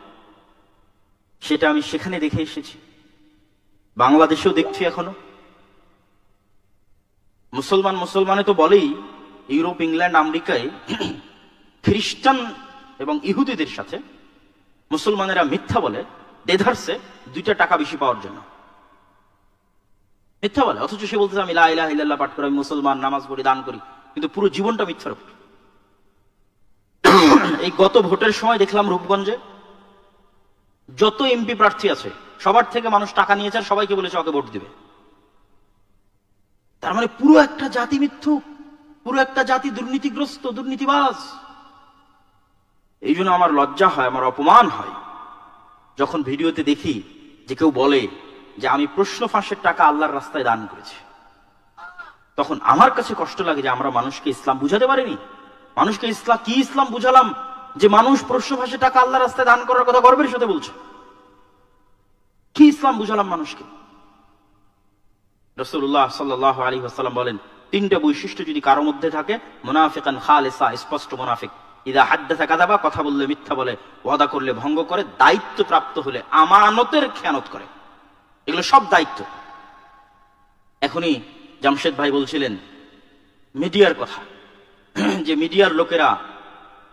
সেটা আমি সেখানে দেখে এসেছি, বাংলাদেশেও দেখছি এখনো। মুসলমানে তো বলেই, ইউরোপ, ইংল্যান্ড, আমেরিকায় খ্রিস্টান এবং ইহুদিদের সাথে মুসলমানেরা মিথ্যা বলে দেধারসে 2টা টাকা বেশি পাওয়ার জন্য মিথ্যা বলে। অথচ সে বলতেছে আমি লা ইলাহা ইল্লাল্লাহ পাঠ করি, আমি মুসলমান, নামাজ পড়ি, দান করি, কিন্তু পুরো জীবনটা মিথ্যার উপর। এই গত ভোটের সময় দেখলাম রূপগঞ্জে যত এমপি প্রার্থী আছে সবার থেকে মানুষ টাকা নিয়েছে আর সবাইকে বলেছে ওকে ভোট দিবে। তার মানে পুরো একটা জাতি মিথ্যুক, পুরো একটা জাতি দুর্নীতিগ্রস্ত, দুর্নীতিবাজ। এই জন্য আমার লজ্জা হয়, আমার অপমান হয় যখন ভিডিওতে দেখি যে কেউ বলে যে আমি প্রশ্ন ফাঁসের টাকা আল্লাহর রাস্তায় দান করেছি। তখন আমার কাছে কষ্ট লাগে যে আমরা মানুষকে ইসলাম বুঝাতে পারিনি। মানুষকে ইসলাম বুঝালাম যে মানুষ প্রশ্ন ফাঁসের টাকা আল্লাহর রাস্তায় দান করার কথা গর্বের সাথে বলছে। কি ইসলাম বুঝালাম মানুষকে? রাসূলুল্লাহ সাল্লাল্লাহু আলাইহি ওয়াসাল্লাম বলেন, 3টা বৈশিষ্ট্য যদি কারো মধ্যে থাকে, মুনাফিকান খালিসা, স্পষ্ট মুনাফিক, ইদা হাদ্দাসা কাযাবা, কথা বললে মিথ্যা বলে, ওয়াদা করলে ভঙ্গ করে, দায়িত্ব প্রাপ্ত হলে আমানতের খেয়ানত করে। এগুলো সব দায়িত্ব। এখনই জামশেদ ভাই বলছিলেন মিডিয়ার কথা, যে মিডিয়ার লোকেরা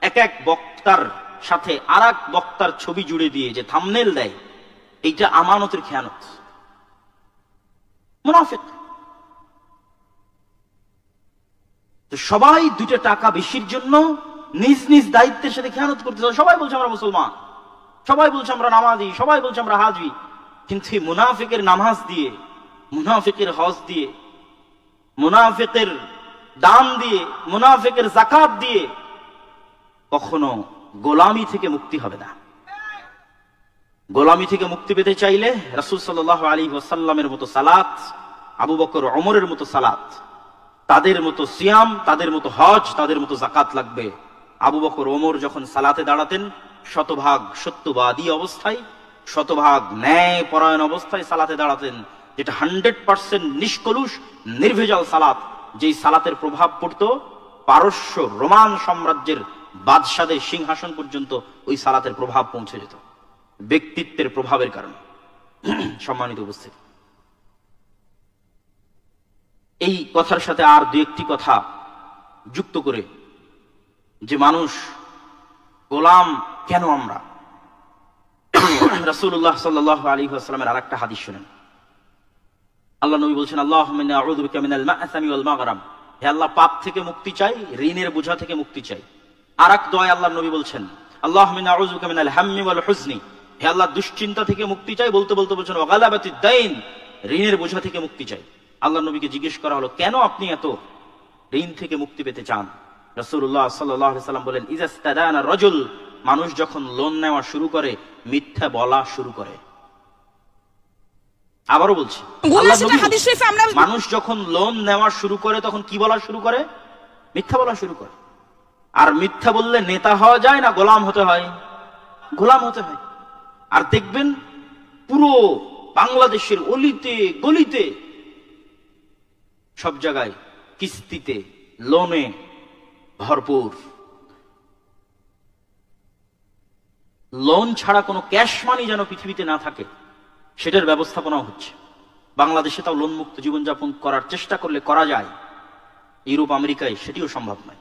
এক এক বক্তার সাথে আর এক বক্তার ছবি জুড়ে দিয়ে যে থাম্বনেল দেয়, এইটা আমানতের খেয়ানত, মুনাফিক। তো সবাই 2টা টাকা বেশির জন্য নিজ নিজ দায়িত্বের সাথে খেয়ানত করতে চায়। সবাই বলছে আমরা মুসলমান, সবাই বলছে আমরা নামাজি, সবাই বলছে আমরা হাজি, কিন্তু মুনাফিকের নামাজ দিয়ে, মুনাফিকের হজ দিয়ে, মুনাফিকের দান দিয়ে, মুনাফিকের যাকাত দিয়ে কখনো গোলামি থেকে মুক্তি হবে না। গোলামি থেকে মুক্তি পেতে চাইলে রাসূল সাল্লাল্লাহু আলাইহি ওয়াসাল্লামের মতো সালাত, আবু বকর ওমরের মতো সালাত, তাদের মতো সিয়াম, তাদের মতো হজ, তাদের মতো যাকাত লাগবে। আবু বকর ওমর যখন সালাতে দাঁড়াতেন, শতভাগ সত্যবাদী অবস্থায়, শতভাগ ন্যায় পরায়ণ অবস্থায় সালাতে দাঁড়াতেন, যেটা 100% নিষ্কলুষ নির্ভেজাল সালাত। যেই সালাতের প্রভাব পড়তো পারস্য রোমান সাম্রাজ্যের বাদশাদের সিংহাসন পর্যন্ত ওই সালাতের প্রভাব পৌঁছে যেত, ব্যক্তিত্বের প্রভাবের কারণে। সম্মানিত উপস্থিতি, এই কথার সাথে আর 2-1টি কথা যুক্ত করে, যে মানুষ গোলাম কেন আমরা, রাসূলুল্লাহ সাল্লাল্লাহু আলাইহি ওয়াসাল্লামের আরেকটা হাদিস শুনেন। আল্লাহ নবী বলছেন, আল্লাহুম্মা ইন্নী আউযু বিকা মিনাল মা'সামি ওয়াল মাগরাম, হে আল্লাহ পাপ থেকে মুক্তি চাই, ঋণের বোঝা থেকে মুক্তি চাই। আরেক দোয়ায় আল্লাহ নবী বলছেন, আল্লাহুম্মা ইন্নী আউযু বিকা মিনাল হাম্মি ওয়াল হুজনি, হে আল্লাহ দুশ্চিন্তা থেকে মুক্তি চাই। বলতে বলতে বলছেন ওয়া গালাবাতিদ দাইন, ঋণের বোঝা থেকে মুক্তি চাই। আল্লাহ নবীকে জিজ্ঞেস করা হলো, কেন আপনি এত ঋণ থেকে মুক্তি পেতে চান? রাসূলুল্লাহ সাল্লাল্লাহু আলাইহি ওয়াসাল্লাম বলেন, ইজাস্তাদানা রাজুল, মানুষ যখন লোন নেওয়া শুরু করে মিথ্যা বলা শুরু করে। আবারও বলছি, মানুষ যখন লোন নেওয়া শুরু করে তখন কি বলা শুরু করে? মিথ্যা বলা শুরু করে। আর মিথ্যা বললে নেতা হওয়া যায় না, গোলাম হতে হয়, গোলাম হতে হয়। আর দেখবেন পুরো বাংলাদেশের অলিতে গলিতে সব জায়গায় কিস্তিতে, লোনে ভরপুর। লোন ছাড়া কোনো ক্যাশ মানি যেন পৃথিবীতে না থাকে, সেটার ব্যবস্থাপনাও হচ্ছে। বাংলাদেশে তাও লোন মুক্ত জীবনযাপন করার চেষ্টা করলে করা যায়, ইউরোপ আমেরিকায় সেটিও সম্ভব নয়।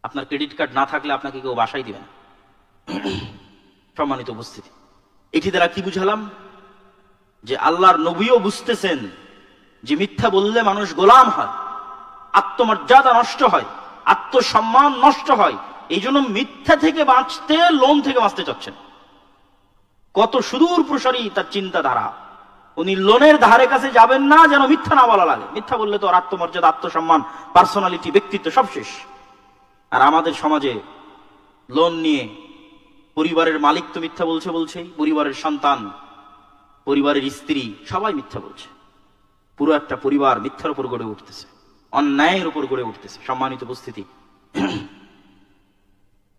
আপনার ক্রেডিট কার্ড না থাকলে আপনাকে কেউ বাসায় দিবে না। সম্মানিত উপস্থিতি, এটি দ্বারা কি বুঝালাম? যে আল্লাহর নবীও বুঝতেছেন যে মিথ্যা বললে মানুষ গোলাম হয়, আত্মমর্যাদা নষ্ট হয়, আত্মসম্মান নষ্ট হয়। এই জন্য মিথ্যা থেকে বাঁচতে, লোন থেকে বাঁচতে চাচ্ছেন। কত সুদূর প্রসারী তার চিন্তাধারা। উনি লোনের ধারে কাছে যাবেন না যেন মিথ্যা না বলা লাগে। মিথ্যা বললে তো আর আত্মমর্যাদা, আত্মসম্মান, পার্সোনালিটি, ব্যক্তিত্ব সব শেষ। আর আমাদের সমাজে লোন নিয়ে পরিবারের মালিক তো মিথ্যা বলছেই, পরিবারের সন্তান, পরিবারের স্ত্রী সবাই মিথ্যা বলছে। পুরো একটা পরিবার মিথ্যার উপর গড়ে উঠতেছে, অন্যায়ের উপর গড়ে উঠতেছে। সম্মানিত উপস্থিতি,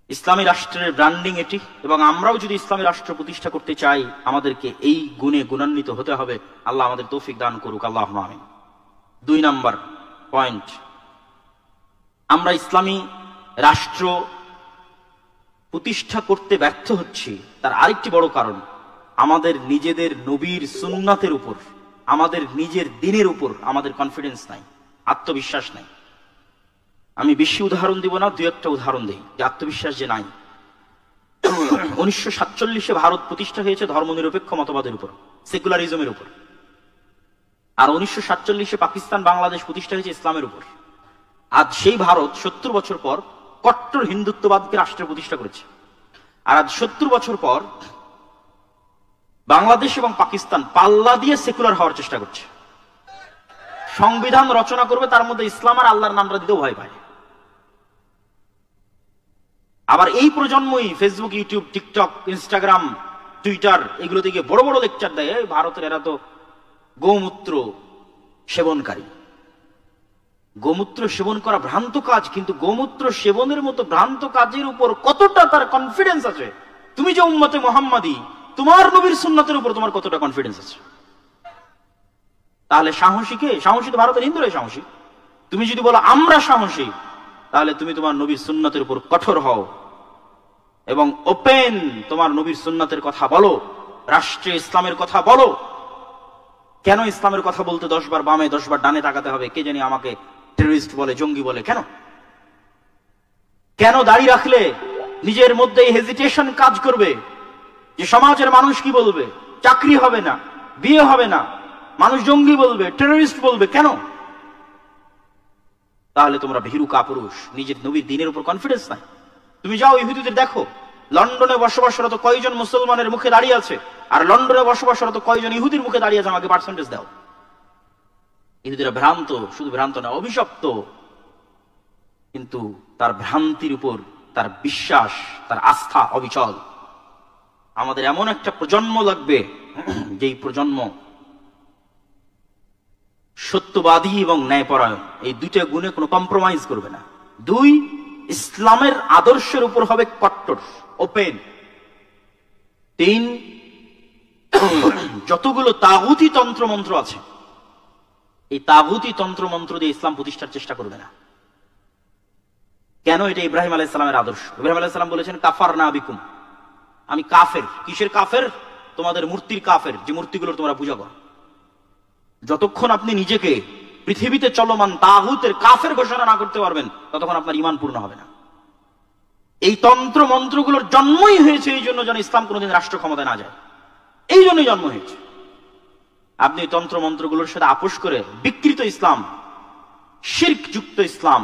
ইসলামী রাষ্ট্রের ব্র্যান্ডিং এটি, এবং আমরাও যদি ইসলামী রাষ্ট্র প্রতিষ্ঠা করতে চাই আমাদেরকে এই গুণে গুণান্বিত হতে হবে। আল্লাহ আমাদের তৌফিক দান করুক, আল্লাহুম্মা আমিন। 2 নাম্বার পয়েন্ট, আমরা ইসলামী রাষ্ট্র প্রতিষ্ঠা করতে ব্যর্থ হচ্ছি তার আরেকটি বড় কারণ, আমাদের নিজেদের নবীর সুন্নাতের উপর, আমাদের নিজের দিনের উপর আমাদের কনফিডেন্স নাই, আত্মবিশ্বাস নাই। আমি বেশি উদাহরণ দিব না, 2-1টা উদাহরণ দিই যে আত্মবিশ্বাস যে নাই। 1947 ভারত প্রতিষ্ঠা হয়েছে ধর্মনিরপেক্ষ মতবাদের উপর, সেকুলারিজমের উপর। আর 1947 পাকিস্তান বাংলাদেশ প্রতিষ্ঠা হয়েছে ইসলামের উপর। আজ সেই ভারত 70 বছর পর কট্টর হিন্দুত্ববাদকে রাষ্ট্রে প্রতিষ্ঠা করেছে। আর আজ 70 বছর পর বাংলাদেশ এবং পাকিস্তান পাল্লা দিয়ে সেকুলার হওয়ার চেষ্টা করছে। সংবিধান রচনা করবে, তার মধ্যে ইসলাম আর আল্লাহর নামটা দিতেও ভয় পায়। আবার এই প্রজন্মই Facebook, YouTube, TikTok, Instagram, Twitter এগুলো থেকে বড় বড় লেকচার দেয়, ভারতের এরা তো গোমূত্র সেবনকারী। গোমূত্র সেবন করা ভ্রান্ত কাজ, কিন্তু গোমূত্র সেবনের মতো ভ্রান্ত কাজের উপর কতটা তার কনফিডেন্স আছে? তুমি যে উম্মতে মুহাম্মাদি, তোমার নবীর সুন্নাতের উপর তোমার কতটা কনফিডেন্স আছে? তাহলে সাহসী কে? সাহসী তো ভারতের হিন্দুরাই সাহসী। তুমি যদি বলো আমরা সাহসী, তাহলে তুমি তোমার নবীর সুন্নাতের উপর কঠোর হও এবং ওপেন তোমার নবীর সুন্নাতের কথা বলো, রাষ্ট্রে ইসলামের কথা বলো। কেন ইসলামের কথা বলতে 10 বার বামে 10 বার ডানে তাকাতে হবে? কে জানি আমাকে টেররিস্ট বলে, জঙ্গি বলে। কেন? কেন দাড়ি রাখলে নিজের মধ্যে হেজিটেশন কাজ করবে যে সমাজের মানুষ কি বলবে, চাকরি হবে না, বিয়ে হবে না, মানুষ জঙ্গি বলবে, টেররিস্ট বলবে? কেন? তাহলে তোমরা ভীরু কাপুরুষ, নিজের নবীর দিনের উপর কনফিডেন্স নাই। তুমি যাও ইহুদিদের দেখো, লন্ডনে বসবাসরত কয়জন মুসলমানের মুখে দাঁড়িয়ে আছে, আর লন্ডনে বসবাসরত কয়জন ইহুদির মুখে দাঁড়িয়ে আছে, আমাকে পার্সেন্টেজ দাও। ইহুদিরা ভ্রান্ত, শুধু ভ্রান্ত না, অভিশপ্ত। কিন্তু তার ভ্রান্তির উপর তার বিশ্বাস, তার আস্থা অবিচল। আমাদের এমন একটা প্রজন্ম লাগবে যেই প্রজন্ম সত্যবাদী এবং ন্যায়পরায়ণ, এই 2টা গুণে কোনো কম্প্রোমাইজ করবে না। 2, ইসলামের আদর্শের উপর হবে কট্টর, ওপেন। 3, যতগুলো তাগুতি তন্ত্রমন্ত্র আছে, এই তাগুতি তন্ত্রমন্ত্র দিয়ে ইসলাম প্রতিষ্ঠার চেষ্টা করবে না। কেন? এটা ইব্রাহিম আলাইহিস সালামের আদর্শ। ইব্রাহিম আলাইহিস সালাম বলেছেন কাফারনা বিকুম, আমি কাফের। কিসের কাফের? তোমাদের মূর্তির কাফের, যে মূর্তিগুলোর তোমরা পূজা করো। যতক্ষণ আপনি নিজেকে পৃথিবীতে চলমান তাগুতের কাফের ঘোষণা না করতে পারবেন, ততক্ষণ আপনার ঈমান পূর্ণ হবে না। এই তন্ত্র মন্ত্রগুলোর জন্মই হয়েছে এই জন্য যেন ইসলাম কোনোদিন রাষ্ট্র ক্ষমতায় না যায়, এই জন্যই জন্ম হয়েছে। আপনি তন্ত্র মন্ত্রগুলোর সাথে আপোষ করে বিকৃত ইসলাম, শিরক যুক্ত ইসলাম,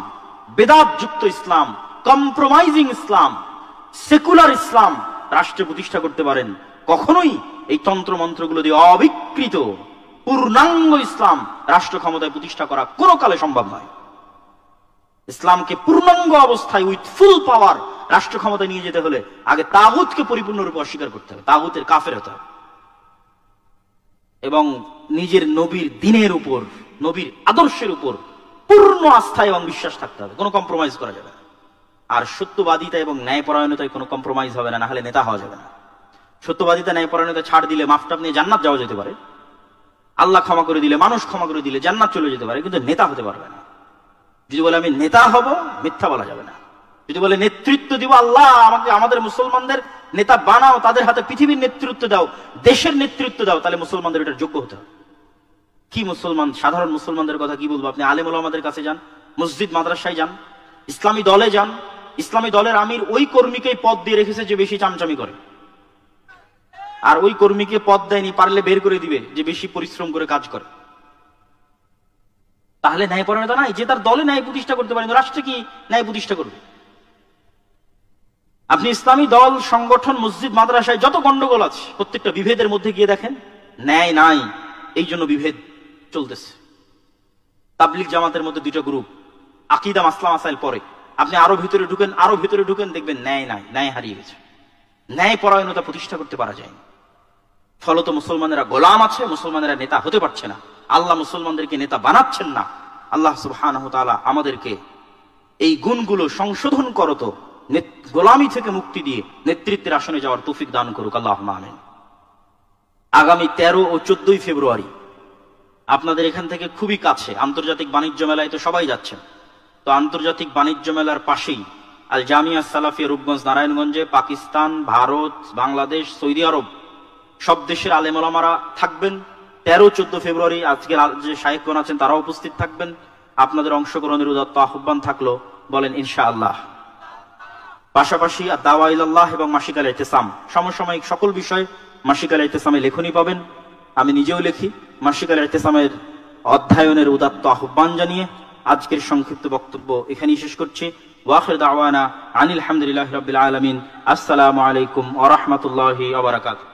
বেদাত যুক্ত ইসলাম, কম্প্রোমাইজিং ইসলাম, সেকুলার ইসলাম রাষ্ট্রে প্রতিষ্ঠা করতে পারেন, কখনোই এই তন্ত্র মন্ত্রগুলো দিয়ে অবিকৃত পূর্ণাঙ্গ ইসলাম রাষ্ট্র ক্ষমতায় প্রতিষ্ঠা করা কোনো কালে সম্ভব নয়। ইসলামকে পূর্ণাঙ্গ অবস্থায় উইথ ফুল পাওয়ার রাষ্ট্র ক্ষমতায় নিয়ে যেতে হলে আগে তাগুতকে পরিপূর্ণরূপে অস্বীকার করতে হবে, তাগুতের কাফের হতে হবে, এবং নিজের নবীর দিনের উপর, নবীর আদর্শের উপর পূর্ণ আস্থা এবং বিশ্বাস থাকতে হবে, কোনো কম্প্রোমাইজ করা যাবে না। আর সত্যবাদিতা এবং ন্যায়পরায়ণতায় কোনো কম্প্রোমাইজ হবে না, না হলে নেতা হওয়া যাবে না। সত্যবাদিতা ন্যায়পরায়ণতা ছাড় দিলে মাফটাপ নিয়ে জান্নাত যাওয়া যেতে পারে, আল্লাহ ক্ষমা করে দিলে, মানুষ ক্ষমা করে দিলে জান্নাত চলে যেতে পারে, কিন্তু নেতা হতে পারবে না। যদি বলে আমি নেতা হব, মিথ্যা বলা যাবে না। যদি বলে নেতৃত্ব দিব, আল্লাহ আমাকে আমাদের মুসলমানদের নেতা বানাও, তাদের হাতে পৃথিবীর নেতৃত্ব দাও, দেশের নেতৃত্ব দাও, তাহলে মুসলমানদের এটার যোগ্য হতে হবে। কি মুসলমান, সাধারণ মুসলমানদের কথা কি বলবো? আপনি আলেম ওলামাদের কাছে যান, মসজিদ মাদ্রাসায় যান, ইসলামী দলে যান, ইসলামী দলের আমির ওই কর্মীকেই পদ দিয়ে রেখেছে যে বেশি চামচামি করে, আর ওই কর্মীকে পদ দেয়নি, পারলে বের করে দিবে যে বেশি পরিশ্রম করে কাজ করে। তাহলে ন্যায়পরায়ণতা নাই। যে তার দলে ন্যায় প্রতিষ্ঠা করতে পারেন, রাষ্ট্রে কি ন্যায় প্রতিষ্ঠা করবে? আপনি ইসলামী দল, সংগঠন, মসজিদ মাদ্রাসায় যত গন্ডগোল আছে, প্রত্যেকটা বিভেদের মধ্যে গিয়ে দেখেন ন্যায় নাই, এই জন্য বিভেদ চলতেছে। তাবলিগ জামাতের মধ্যে 2টা গ্রুপ, আকীদা মাসলা মাসাইল পরে, আপনি আরো ভিতরে ঢুকেন, আরো ভিতরে ঢুকেন, দেখবেন ন্যায় নাই, ন্যায় হারিয়ে গেছে, ন্যায় পরায়ণতা প্রতিষ্ঠা করতে পারা যায়। ফলত মুসলমানেরা গোলাম আছে, মুসলমানেরা নেতা হতে পারছে না, আল্লাহ মুসলমানদেরকে নেতা বানাচ্ছেন না। আল্লাহ সুবহানাহু ওয়া তাআলা আমাদেরকে এই গুণগুলো সংশোধন করতো, গোলামি থেকে মুক্তি দিয়ে নেতৃত্বের আসনে যাওয়ার তৌফিক দান করুক, আল্লাহুম্মা আমিন। আগামী 13 ও 14 ফেব্রুয়ারি আপনাদের এখান থেকে খুবই কাছে আন্তর্জাতিক বাণিজ্য মেলায় তো সবাই যাচ্ছেন। তো আন্তর্জাতিক বাণিজ্য মেলার পাশেই আল জামিয়া সালাফিয়া রূপগঞ্জ নারায়ণগঞ্জে পাকিস্তান, ভারত, বাংলাদেশ, সৌদি আরব সব দেশের আলেম ওলামারা থাকবেন। 13-14 ফেব্রুয়ারি আজকের যে শায়েখগণ আছেন তারাও উপস্থিত থাকবেন। আপনাদের অংশগ্রহণের উদাত্ত আহ্বান থাকলো, বলেন ইনশাআল্লাহ। পাশাপাশি দাওয়া ইলাল্লাহ এবং মাসিক আল ইতিসাম সমসাময়িক সকল বিষয় মাসিক আল ইতিসামে লেখনী পাবেন। আমি নিজেও লিখি। মাসিক আল ইতিসামের অধ্যয়নের উদাত্ত আহ্বান জানিয়ে আজকের সংক্ষিপ্ত বক্তব্য এখানেই শেষ করছি। ওয়াখির দাওয়ানা আনিল হামদুলিল্লাহি রাব্বিল আলামিন। আসসালামু আলাইকুম ওয়া রাহমাতুল্লাহি ওয়া বারাকাতুহু।